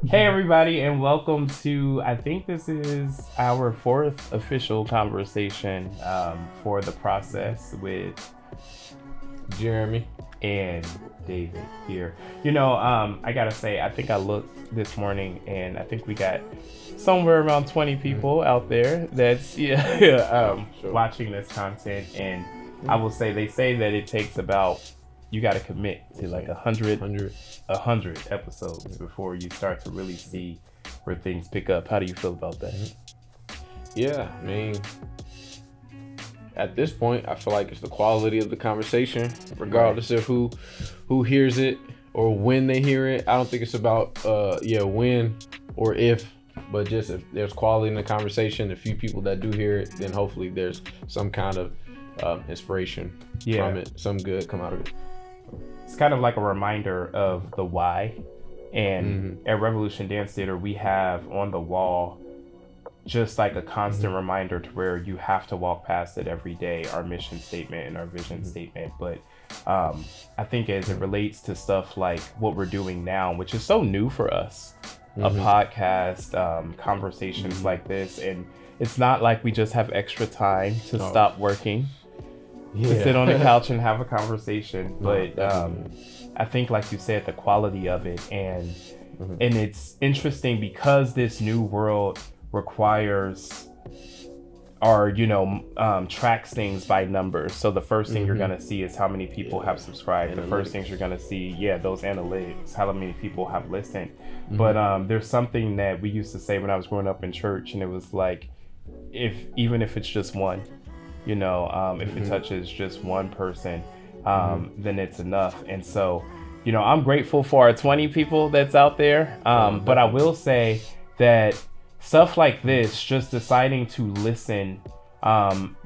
Hey everybody, and welcome to, I think this is our fourth official conversation for the process with Jeremy. and David here. I gotta say, I think I looked this morning, and I think we got somewhere around 20 people out there that's Sure. watching this content. And I will say, they say that it takes about, you got to commit to like 100 episodes before you start to really see where things pick up. How do you feel about that? Yeah, I mean, at this point, I feel like it's the quality of the conversation, regardless of who hears it or when they hear it. I don't think it's about when or if, but just if there's quality in the conversation, a few people that do hear it, then hopefully there's some kind of inspiration from it, some good come out of it. It's kind of like a reminder of the why. And at Revolution Dance Theater, we have on the wall just like a constant reminder to where you have to walk past it every day, our mission statement and our vision statement. But I think as it relates to stuff like what we're doing now, which is so new for us, a podcast, conversations like this, and it's not like we just have extra time to stop working to sit on the couch and have a conversation. But I think, like you said, the quality of it, and it's interesting because this new world requires or tracks things by numbers. So the first thing you're gonna see is how many people have subscribed. The first things you're gonna see, those analytics, how many people have listened. But there's something that we used to say when I was growing up in church, and it was like, even if it's just one, if it touches just one person, then it's enough. And so, I'm grateful for our 20 people that's out there. But I will say that stuff like this, just deciding to listen,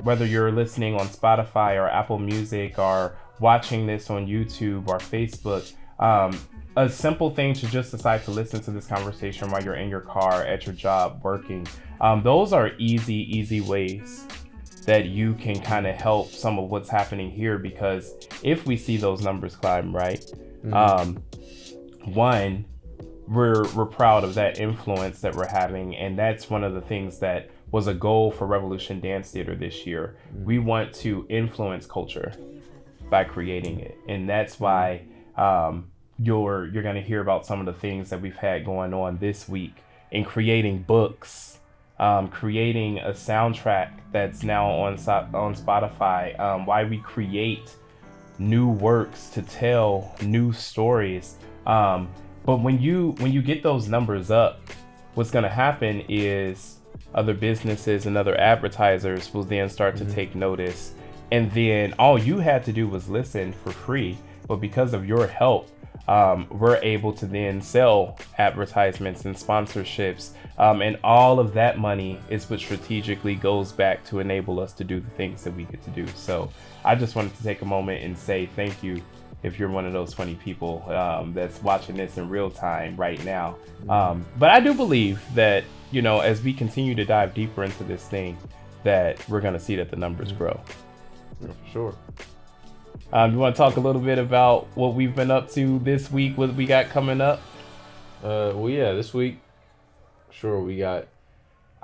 whether you're listening on Spotify or Apple Music or watching this on YouTube or Facebook, a simple thing to just decide to listen to this conversation while you're in your car, at your job, working. Those are easy ways that you can kind of help some of what's happening here, because if we see those numbers climb, right? One, we're proud of that influence that we're having, and that's one of the things that was a goal for Revolution Dance Theater this year. We want to influence culture by creating it, and that's why you're going to hear about some of the things that we've had going on this week in creating books, creating a soundtrack that's now on Spotify, why we create new works to tell new stories. But when you get those numbers up, what's going to happen is other businesses and other advertisers will then start to take notice. And then all you had to do was listen for free. But because of your help, we're able to then sell advertisements and sponsorships. And all of that money is what strategically goes back to enable us to do the things that we get to do. So I just wanted to take a moment and say thank you if you're one of those 20 people that's watching this in real time right now. But I do believe that, as we continue to dive deeper into this thing, that we're going to see that the numbers grow. Yeah, for sure. You want to talk a little bit about what we've been up to this week, what we got coming up? This week, sure, we got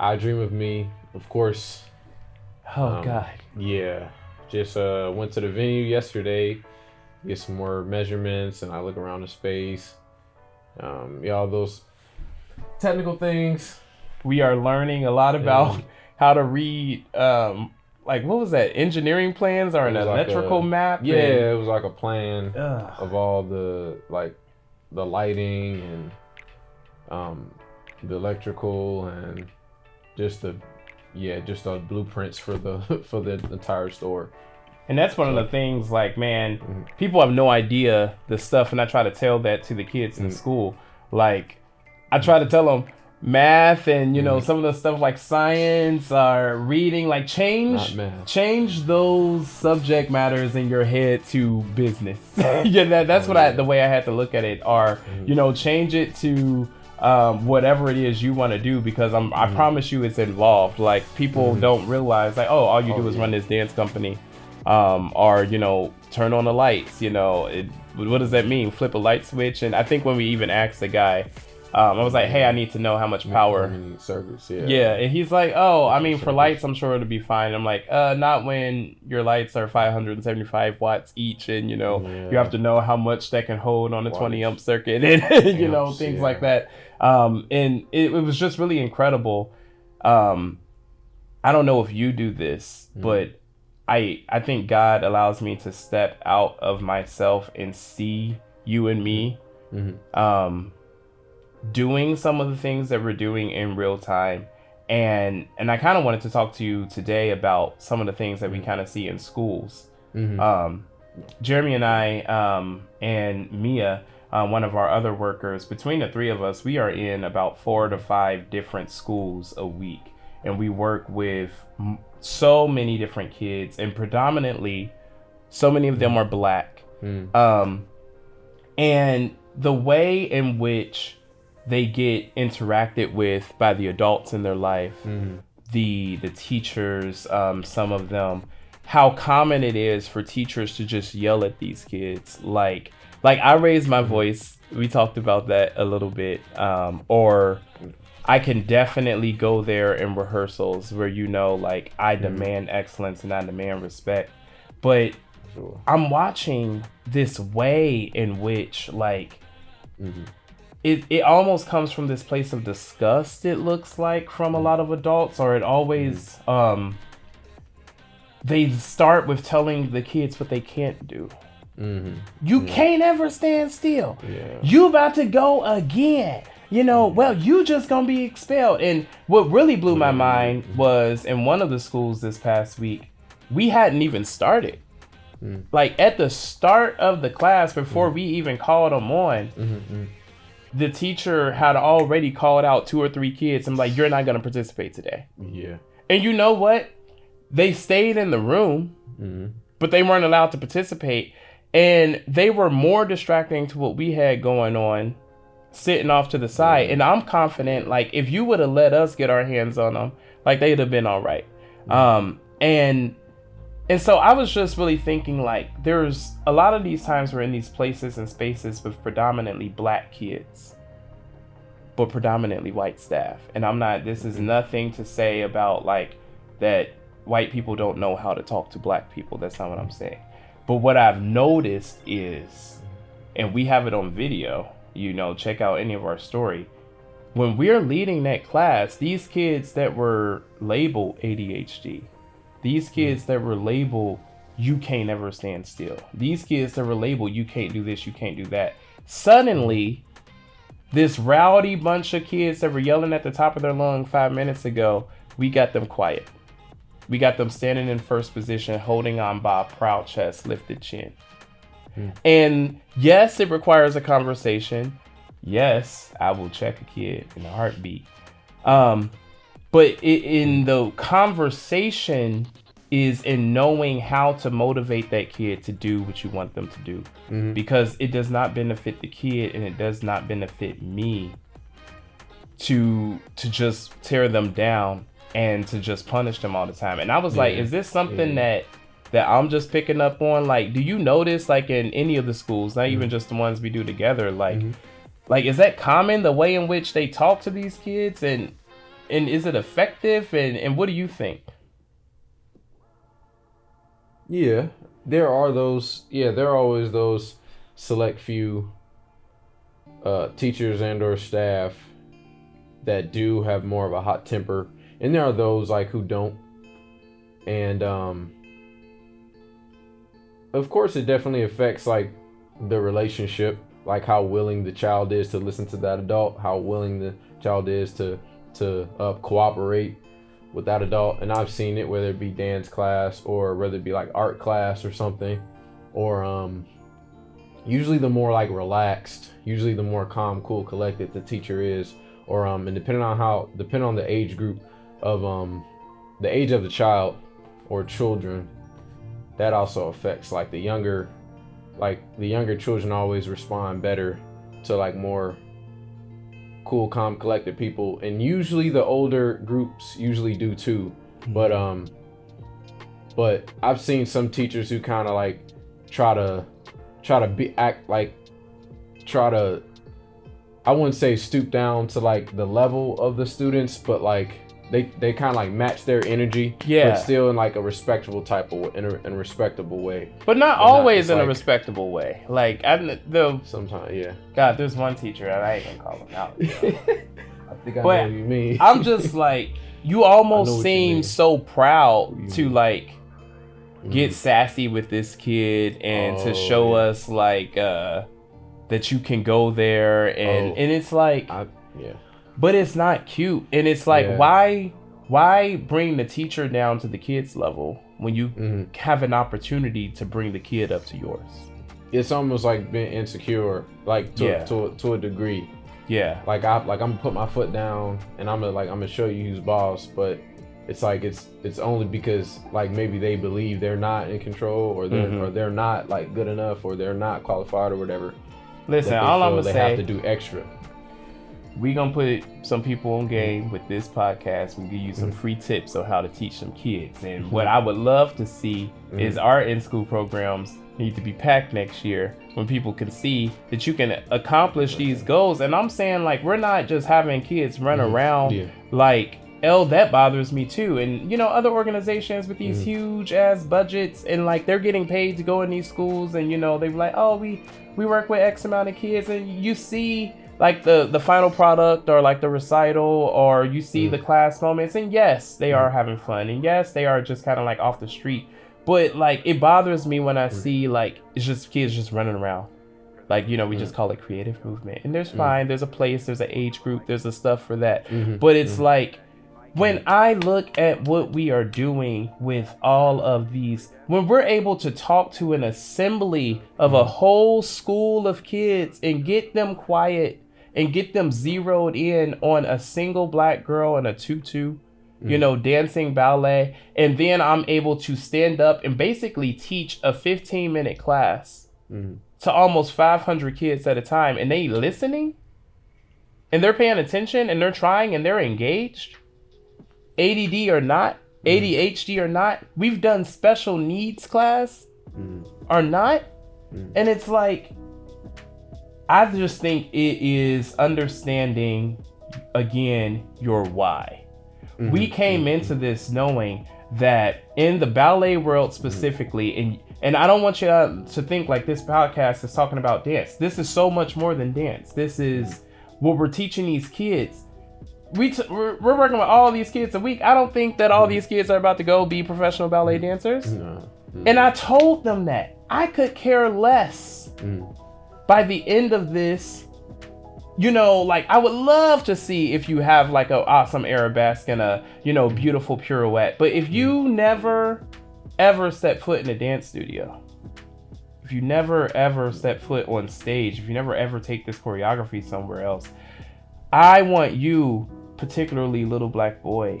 I Dream of Me, of course. God. Yeah, just went to the venue yesterday, get some more measurements, and I look around the space. All those technical things. We are learning a lot about how to read, what was that? Engineering plans or an electrical map? Yeah, it was like a plan of all the the lighting and the electrical and just the blueprints for the entire store. And that's one of the things, people have no idea the stuff, and I try to tell that to the kids in school. Like, I try to tell them math and, some of the stuff like science or reading, change those subject matters in your head to business. That's the way I had to look at it. Or, change it to whatever it is you want to do, because I promise you it's involved. Like, people don't realize, all you do is run this dance company. Or turn on the lights. What does that mean? Flip a light switch? And I think when we even asked the guy I was like, hey, I need to know how much power. How many circuits, Yeah, and he's like, oh, I mean, for lights, I'm sure it'll be fine. I'm like, not when your lights are 575 watts each, and you have to know how much that can hold on a 20 amp circuit, and things like that. And it was just really incredible. I don't know if you do this, but I think God allows me to step out of myself and see you and me. Doing some of the things that we're doing in real time, and I kind of wanted to talk to you today about some of the things that we kind of see in schools. Jeremy and I and Mia, one of our other workers, between the three of us, we are in about 4 to 5 different schools a week, and we work with so many different kids, and predominantly so many of them are Black. And the way in which they get interacted with by the adults in their life, the teachers, some of them, how common it is for teachers to just yell at these kids. Like I raised my voice. We talked about that a little bit. Or I can definitely go there in rehearsals where, like, I demand excellence and I demand respect. But I'm watching this way in which, like, it almost comes from this place of disgust, it looks like, from a lot of adults, or it always, they start with telling the kids what they can't do. You can't ever stand still. You about to go again. Well, you just gonna be expelled. And what really blew my mind was in one of the schools this past week, we hadn't even started. Like, at the start of the class, before we even called them on, the teacher had already called out 2 or 3 kids and like, you're not going to participate today. And you know what? They stayed in the room, but they weren't allowed to participate. And they were more distracting to what we had going on, sitting off to the side. And I'm confident, like, if you would have let us get our hands on them, like, they'd have been all right. And so I was just really thinking, like, there's a lot of these times we're in these places and spaces with predominantly Black kids, but predominantly white staff. And this is nothing to say about, like, that white people don't know how to talk to Black people. That's not what I'm saying. But what I've noticed is, and we have it on video, check out any of our story. When we're leading that class, these kids that were labeled ADHD, these kids that were labeled, you can't ever stand still, these kids that were labeled, you can't do this, you can't do that, suddenly, this rowdy bunch of kids that were yelling at the top of their lung 5 minutes ago, we got them quiet. We got them standing in first position, holding on by a proud chest, lifted chin. And yes, it requires a conversation. Yes, I will check a kid in a heartbeat. But in the conversation is in knowing how to motivate that kid to do what you want them to do. Because it does not benefit the kid and it does not benefit me to just tear them down and to just punish them all the time. And I was like, is this something that I'm just picking up on? Like, do you notice, like, in any of the schools, not even just the ones we do together, like, is that common, the way in which they talk to these kids? And is it effective? And what do you think? Yeah, there are always those select few teachers and or staff that do have more of a hot temper. And there are those, like, who don't. And of course it definitely affects, like, the relationship, like how willing the child is to listen to that adult, how willing the child is to cooperate with that adult. And I've seen it, whether it be dance class or whether it be like art class or something, or usually the more like relaxed, usually the more calm, cool, collected the teacher is, or and depending on the age group of the age of the child or children, that also affects, like, the younger children always respond better to, like, more cool, calm, collected people, and usually the older groups usually do too. But I've seen some teachers who kind of like try to I wouldn't say stoop down to like the level of the students, but like they kind of like match their energy, Yeah. but still in like a respectable type of in a respectable way. But not But always in a like, respectable way. Like sometimes, yeah. God, there's one teacher, and I ain't gonna call him out. I think I But know what you mean. I'm just like, you I know almost what you seem mean. so proud What you to mean. like get sassy with this kid and to Oh, show yeah. us like that you can go there and Oh. and it's like, Yeah. but it's not cute, and it's like, Yeah. why bring the teacher down to the kid's level when you Mhm. have an opportunity to bring the kid up to yours? It's almost like being insecure, like to a degree. Yeah. Like I'm gonna put my foot down and I'm gonna show you who's boss, but it's like it's only because like maybe they believe they're not in control or they're not like good enough or they're not qualified or whatever. Listen, that they all I'm feel gonna they have say, to do extra. we gonna put some people on game with this podcast. We give you some free tips on how to teach some kids. And what I would love to see is our in-school programs need to be packed next year when people can see that you can accomplish these goals. And I'm saying, like, we're not just having kids run around Yeah. like, that bothers me too. And you know, other organizations with these huge ass budgets and like they're getting paid to go in these schools, and you know, they're like, oh, we work with X amount of kids, and you see like the final product or like the recital, or you see the class moments, and yes, they are having fun, and yes, they are just kind of like off the street, but like it bothers me when I see like it's just kids just running around. Like, you know, we just call it creative movement, and there's fine, there's a place, there's an age group, there's a stuff for that, but it's like, when I look at what we are doing with all of these, when we're able to talk to an assembly of a whole school of kids and get them quiet and get them zeroed in on a single black girl in a tutu, you know, dancing ballet, and then I'm able to stand up and basically teach a 15-minute class to almost 500 kids at a time, and they listening and they're paying attention and they're trying and they're engaged. ADD or not, ADHD or not, we've done special needs class or not. And it's like, I just think it is understanding, again, your why. We came into this knowing that in the ballet world specifically, and I don't want you to think like this podcast is talking about dance. This is so much more than dance. This is what we're teaching these kids. We're working with all these kids a week. I don't think that all these kids are about to go be professional ballet dancers. And I told them that I could care less. By the end of this, you know, like I would love to see if you have like a awesome arabesque and a, you know, beautiful pirouette. But if you never ever step foot in a dance studio, if you never ever step foot on stage, if you never ever take this choreography somewhere else, I want you, particularly little black boy,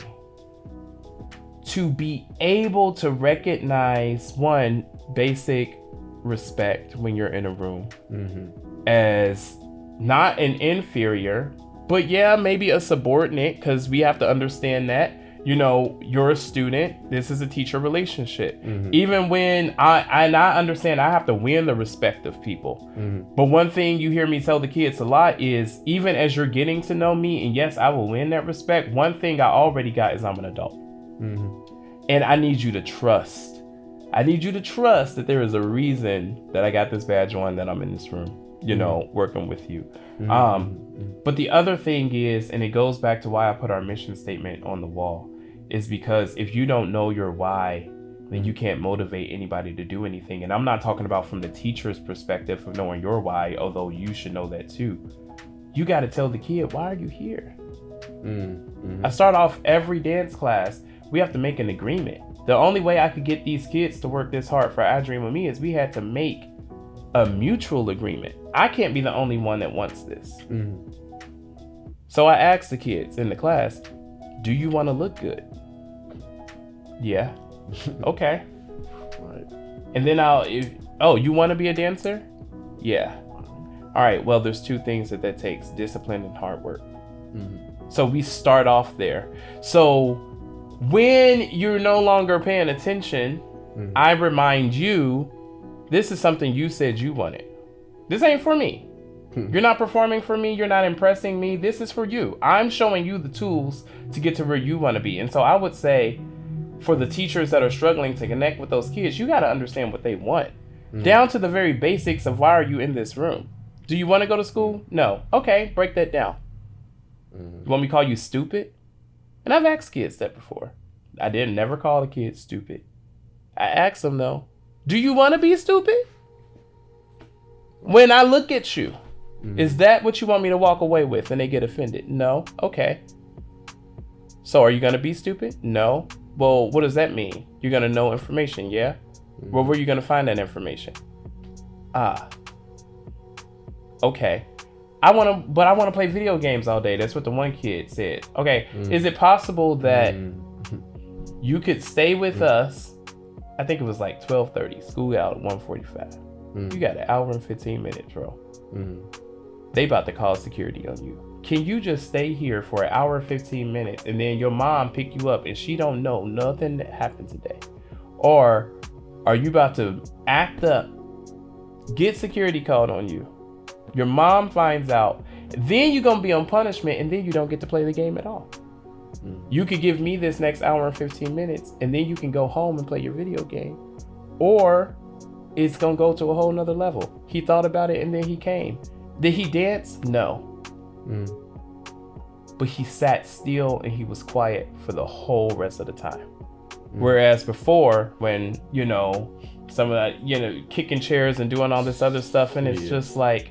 to be able to recognize one, basic respect when you're in a room as not an inferior, but yeah, maybe a subordinate, because we have to understand that, you know, you're a student, this is a teacher relationship. Even when I understand I have to win the respect of people. But one thing you hear me tell the kids a lot is, even as you're getting to know me, and yes, I will win that respect, one thing I already got is I'm an adult. And I need you to trust. I need you to trust that there is a reason that I got this badge on, that I'm in this room, you know, working with you. But the other thing is, and it goes back to why I put our mission statement on the wall, is because if you don't know your why, then you can't motivate anybody to do anything. And I'm not talking about from the teacher's perspective of knowing your why, although you should know that too. You got to tell the kid, why are you here? I start off every dance class, we have to make an agreement. The only way I could get these kids to work this hard for I Dream of Me is we had to make a mutual agreement. I can't be the only one that wants this. So I asked the kids in the class, do you want to look good? Yeah. Okay. And then you want to be a dancer? Yeah. All right, well, there's two things that takes: discipline and hard work. So we start off there. So when you're no longer paying attention, I remind you, this is something you said you wanted. This ain't for me. You're not performing for me. You're not impressing me. This is for you. I'm showing you the tools to get to where you want to be. And so I would say for the teachers that are struggling to connect with those kids, you got to understand what they want. Down to the very basics of why are you in this room? Do you want to go to school? No. Okay, break that down. You want me to call you stupid? And I've asked kids that before. I didn't never call the kids stupid. I asked them though, do you want to be stupid? When I look at you, is that what you want me to walk away with? And they get offended. No. Okay. So are you going to be stupid? No. Well, what does that mean? You're going to know information. Yeah. Well, where are you going to find that information? Okay. I want to play video games all day. That's what the one kid said. Okay. Is it possible that you could stay with us? I think it was like 12:30. School out at 1:45. You got an hour and 15 minutes, bro. They about to call security on you. Can you just stay here for an hour and 15 minutes and then your mom pick you up and she don't know nothing that happened today? Or are you about to act up, get security called on you? Your mom finds out, then you're going to be on punishment and then you don't get to play the game at all. You could give me this next hour and 15 minutes and then you can go home and play your video game. Or it's going to go to a whole nother level. He thought about it and then he came. Did he dance? No. But he sat still and he was quiet for the whole rest of the time. Whereas before, when, some of that, kicking chairs and doing all this other stuff, and it's just like,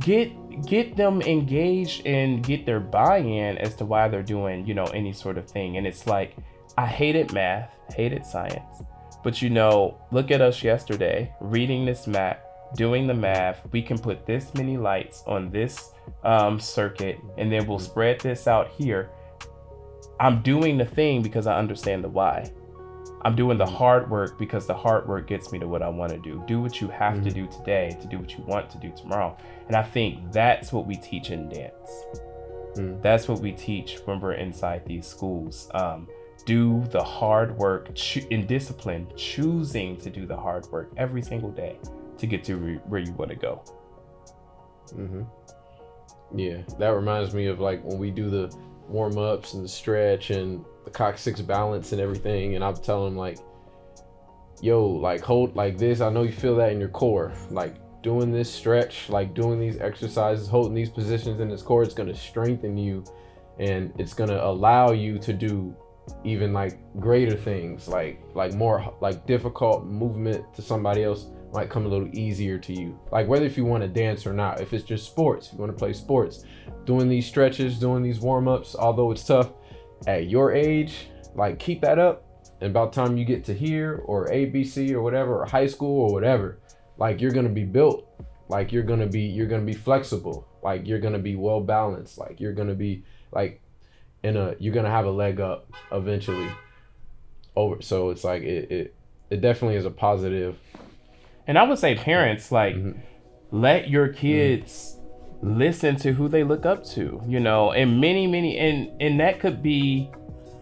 get them engaged and get their buy-in as to why they're doing, any sort of thing. And it's like, I hated math, hated science. But look at us yesterday, reading this map, doing the math. We can put this many lights on this circuit, and then we'll spread this out here. I'm doing the thing because I understand the why. I'm doing the hard work because the hard work gets me to what I want to do. Do what you have to do today to do what you want to do tomorrow. And I think that's what we teach in dance. That's what we teach when we're inside these schools. Do the hard work in discipline, choosing to do the hard work every single day to get to where you want to go. Yeah, that reminds me of like when we do the warm-ups and the stretch and the coccyx balance and everything, and I'm telling them like, yo, like hold like this. I know you feel that in your core. Like doing this stretch, like doing these exercises, holding these positions in this core, it's gonna strengthen you and it's gonna allow you to do even like greater things, like more like difficult movement to somebody else might come a little easier to you. Like whether if you want to dance or not, if it's just sports, if you want to play sports, doing these stretches, doing these warm-ups, although it's tough at your age, like keep that up. And about the time you get to here or ABC or whatever, or high school or whatever, like you're gonna be built, like you're gonna be flexible, like you're gonna be well balanced, like you're gonna be like you're gonna have a leg up eventually over. So it's like it definitely is a positive. And I would say parents, like, let your kids listen to who they look up to, and many, and that could be,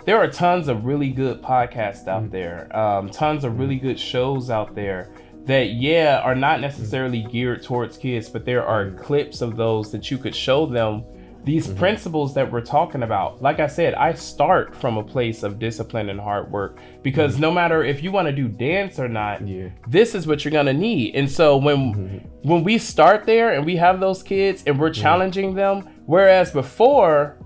there are tons of really good podcasts out there, tons of really good shows out there that, are not necessarily geared towards kids, but there are clips of those that you could show them these principles that we're talking about. Like I said, I start from a place of discipline and hard work because no matter if you want to do dance or not, this is what you're going to need. And so when we start there and we have those kids and we're challenging them, whereas before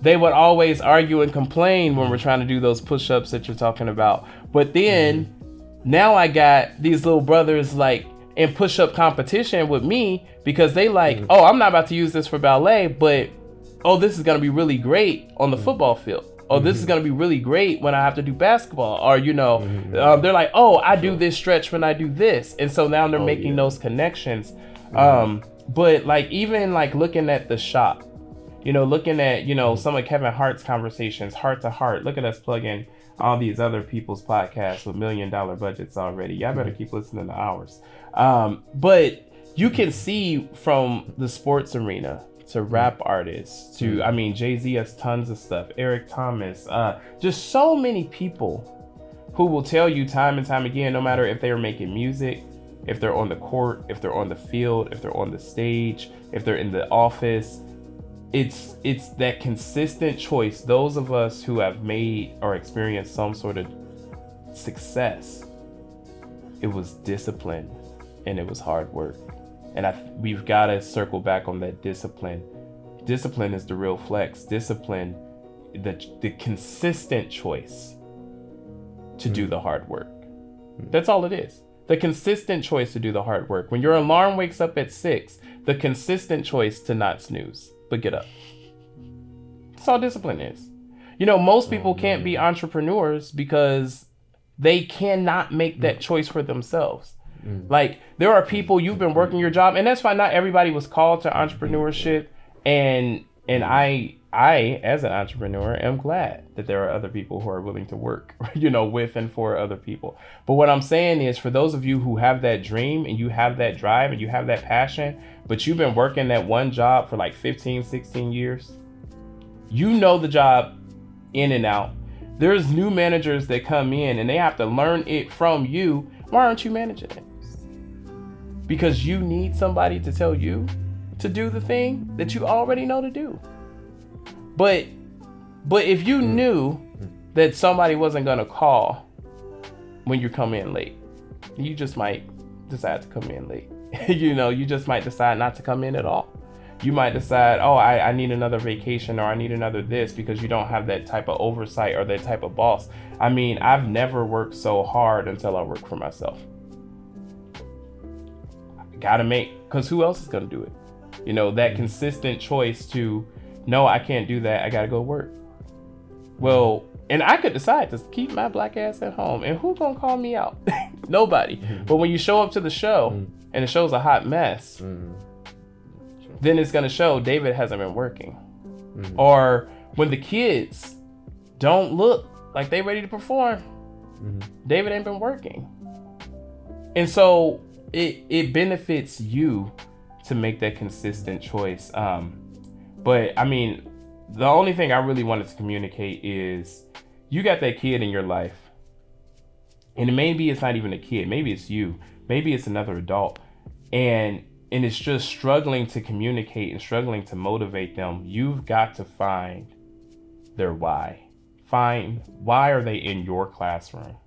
they would always argue and complain when we're trying to do those push-ups that you're talking about. But then now I got these little brothers like in push-up competition with me because they like, oh, I'm not about to use this for ballet, but oh, this is going to be really great on the football field. Oh, this is going to be really great when I have to do basketball. Or, they're like, oh, I do this stretch when I do this. And so now they're making those connections. But like, even like looking at the shop, looking at, some of Kevin Hart's conversations, Heart to Heart. Look at us plugging all these other people's podcasts with $1 million budgets already. Y'all better keep listening to ours. But you can see from the sports arena to rap artists to, Jay-Z has tons of stuff. Eric Thomas, just so many people who will tell you time and time again, no matter if they are making music, if they're on the court, if they're on the field, if they're on the stage, if they're in the office. It's that consistent choice. Those of us who have made or experienced some sort of success, it was discipline and it was hard work. And we've got to circle back on that discipline. Discipline is the real flex. Discipline, the consistent choice to do the hard work. That's all it is. The consistent choice to do the hard work. When your alarm wakes up at 6, the consistent choice to not snooze, but get up. That's all discipline is. You know, most people can't be entrepreneurs because they cannot make that choice for themselves. Like, there are people, you've been working your job, and that's fine. Not everybody was called to entrepreneurship. And I, as an entrepreneur, am glad that there are other people who are willing to work, you know, with and for other people. But what I'm saying is, for those of you who have that dream and you have that drive and you have that passion, but you've been working that one job for like 15, 16 years, you know the job in and out. There's new managers that come in and they have to learn it from you. Why aren't you managing it? Because you need somebody to tell you to do the thing that you already know to do. But if you knew that somebody wasn't gonna call when you come in late, you just might decide to come in late. You know, you just might decide not to come in at all. You might decide, oh, I need another vacation, or I need another this, because you don't have that type of oversight or that type of boss. I mean, I've never worked so hard until I work for myself. Gotta make, because who else is gonna do it? You know, that consistent choice to, no, I can't do that, I gotta go work. Well, and I could decide to keep my black ass at home, and who gonna call me out? Nobody. But when you show up to the show and the show's a hot mess, then it's gonna show David hasn't been working. Or when the kids don't look like they ready to perform, David ain't been working. And so it benefits you to make that consistent choice. But I mean, the only thing I really wanted to communicate is, you got that kid in your life, and maybe it's not even a kid, maybe it's you, maybe it's another adult, and it's just struggling to communicate and struggling to motivate them. You've got to find their why. Find, why are they in your classroom?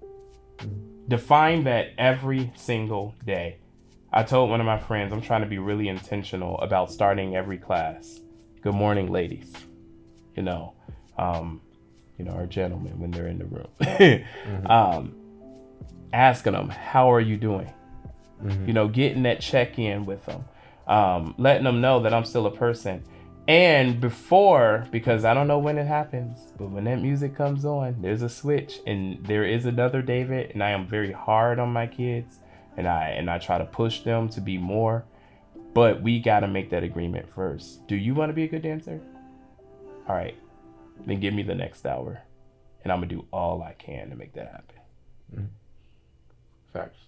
Define that every single day. I told one of my friends, I'm trying to be really intentional about starting every class. Good morning, ladies. You know, our gentlemen when they're in the room. Asking them, how are you doing? You know, getting that check-in with them. Letting them know that I'm still a person. And before, because I don't know when it happens, but when that music comes on, there's a switch, and there is another David, and I am very hard on my kids, and I try to push them to be more, but we got to make that agreement first. Do you want to be a good dancer? All right, then give me the next hour, and I'm gonna do all I can to make that happen. Facts.